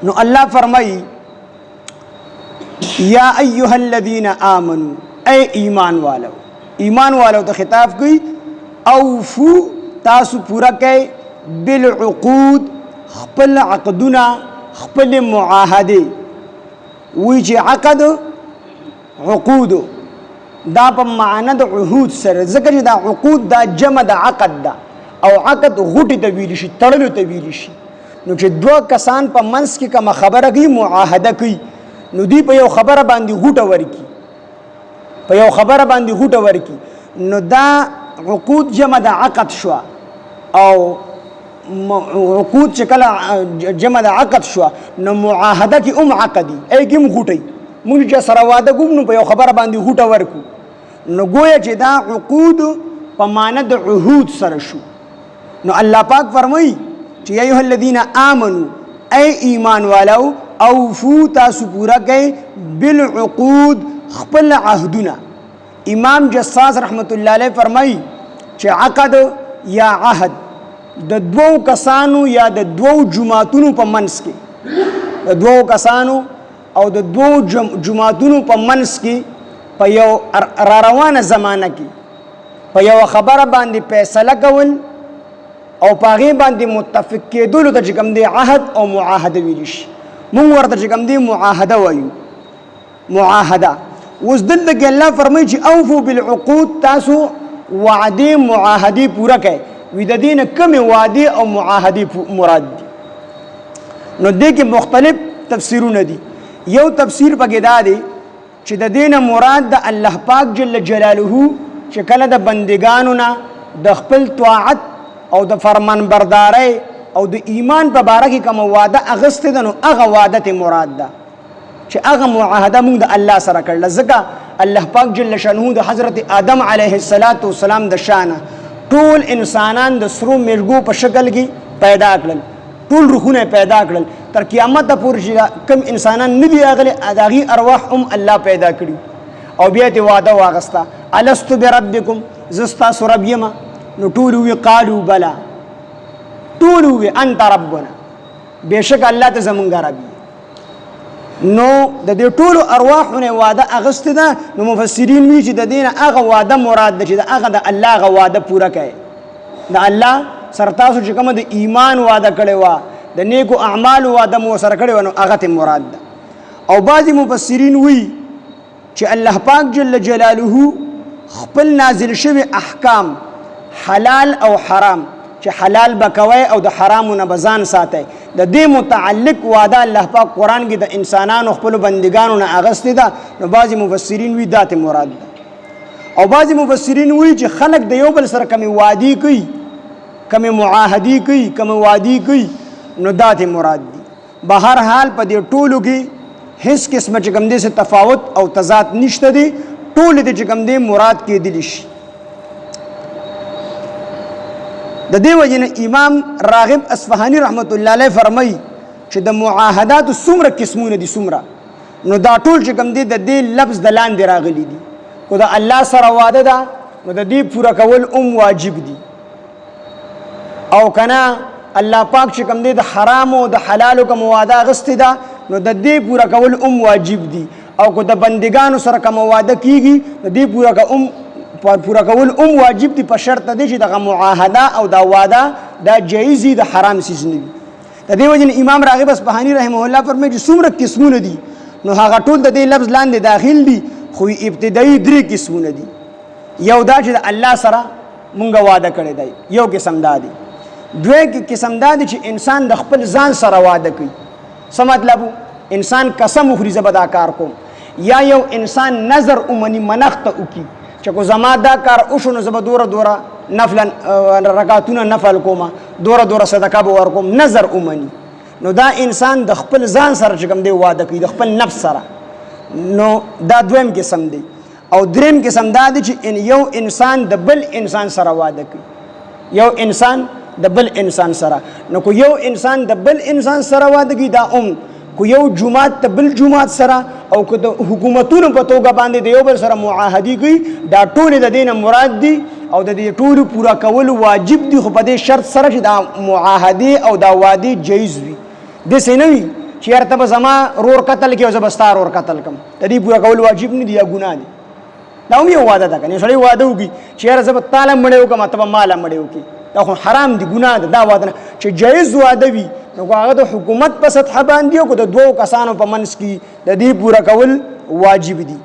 نو الله فرمای یا ایها الذین آمنو اے ایمان والو ته خطاب کوي اوفو تاسو پورا کوي بالعقود خپل عقدنا خپل معاهده وی چې عقد عقود دا په معنا د عهود سره ذکر دا عقود دا جمع د عقد دا او عقد غټي ته ویل شي تړلو ته ویل شي نو چې دوه کسان په منځ کې کوم خبره کوي معاهده کوي نو دی په یو خبره باندې غوټه ورکی نو دا عقود جمع د عقد شو او عقود چې کله جمع د عقد شو نو معاهده کې عقدي ای کوم غوټي موږ چې سره واده کوم نو په یو خبره باندې غوټه ورکو نو گویا چې دا عقود په معنی د عهود سره شو نو الله پاک فرمایي چې یا ایها الذین آمنو ای ایمان والو اوفو تاسو پورا کئ بالعقود خپل عهدنا امام جساس رحمت الله علیه فرمایي چې عقد یا عهد د دوو کسانو یا د دوو جماعتونو په منځ کې د دوو کسانو او د دوو جماعتونو په منځ کې په یو را روانه زمانه کې په یو خبره باندې فیصله کول او پاغي باندې متفق کېدل ته چې کوم دی عهد او معاهده ویل شي مونږ ورته چې کوم دی معاهده وایو معاهده اوس دلته کې الله فرمایي چې اوفو بالعقود تاسو وعده معاهده پورا کړئ وی د دین کم وعده او معاهده مراد دي نو دې کې مختلف تفسیرونه دي یو تفسیر پکې دا دی چې د دین مراد د الله پاک جل جلاله چې کله د بندگانو نه د خپل طاعت او د فرمان برداري او د ایمان په باره کې کوم وعده اغسته ده نو هغه وعده ته مراد ده چې هغه معاهده موږ د الله سره کړل ځکه الله پاک جل شانه د حضرت آدم علیه السلام د شانه ټول انسانان د سرو مرغو په شکل کې پیدا کړل ټول روحونه پیدا کړل تر قیامت پورې کم انسانان نه دی راغلي اداغي ارواح الله پیدا کړي او بیا ته وعده واغستا الست بربکم زستا سربیما نو ټول وی قالو بلا ټول وی انت ربنا بشک الله ته زمونږ رب نو د دې ټول ارواحونه وعده اغست ده نو مفسرین وی چې د دین هغه وعده مراد ده چې هغه د الله هغه وعده پوره کړي د الله سره تاسو چې کوم د ایمان وعده کړي وا د نیکو اعمال وعده مو سره کړي ونه هغه ته مراد ده او بعضی مفسرین وی چې الله پاک جل جلاله خپل نازل شوی احکام حلال او حرام چې حلال بکوي او د حرامونو بزان ساتي د دې متعلق وعده الله پاک قران کې د انسانانو خپل بندگانو نه اغسته ده نو بعضی مفسرین وی داته مراد ده او بعضی مفسرین وی چې خلق د یو بل سره کوم وعده کوي کوم معاهده کوي کوم وعده کوي نو داته مراد دي بهر حال په دې ټولو کې هیڅ قسمه چې کوم دې څه تفاوت او تضاد نشته دي ټول دې چې کوم دې مراد کې دي شي د دې وجنه امام راغب اصفهانی رحمت الله علیه فرمایي چې د معاهدات څومره قسمونه دي څومره نو دا ټول چې کوم دي د دې لفظ د لاندې راغلي دي کو دا الله سره وعده ده نو د دې پورا کول واجب دي او کنا الله پاک چې کوم دي د حرام او د حلال کوم وعده غست ده نو د دې پورا کول واجب دي او کو د بندگانو سره کوم وعده کیږي د دې پورا کول واجب دي په شرط دی چې دغه معاهده او دا وعده دا جایز دي د حرام سیز نه دي د دې وجه امام راغب اصفهانی رحمه الله فرمایي چې څومره قسمونه دي نو هغه ټول د دې لفظ لاندې داخل دي خو ابتدایي درې قسمونه دي یو دا چې الله سره مونږه وعده کړی دی یو قسم دا دی دوی قسم دا دی چې انسان د خپل ځان سره وعده کوي څه مطلب انسان قسم وخوري زبدا کار کوم یا یو انسان نظر اومني منخت وکي چې کو زما دا کار اوشنو زب دوره نفل رکعاتونه نفل کوما دوره صدقه به ور کوم نظر اومني نو دا انسان د خپل ځان سره چې کوم دی وعده کوي د خپل نفس سره نو دا دویم قسم دی او دریم قسم دا دی چې یو انسان د بل انسان سره وعده کوي یو انسان د بل انسان سره نو کو یو انسان د بل انسان سره وعده کوي دا کو یو جماعت ته بل جماعت سره او که د حکومتونو په توګه باندې د یو بل سره معاهدي کوي دا ټول د دینه مراد دي او د دې ټول پورا کول واجب دي خو په دې شرط سره چې دا معاهدي او دا وعده جایز وي د سينوي چیرته به زما رور قتل کې او زه به ستا رور قتل کم د دې پوره کول واجب نه دي یا ګناه دي دا هم یو واده ده کنه سړی واده وکړي چې یاره زه به تاله مړی وکړم ته به ماله مړی وکړي دا خو حرام دي ګناه ده دا واده نه چې جایز واده وي نو هغه د حکومت په سطحه باندې او د دوو کسانو په منځ کې د دې پوره کول واجب دي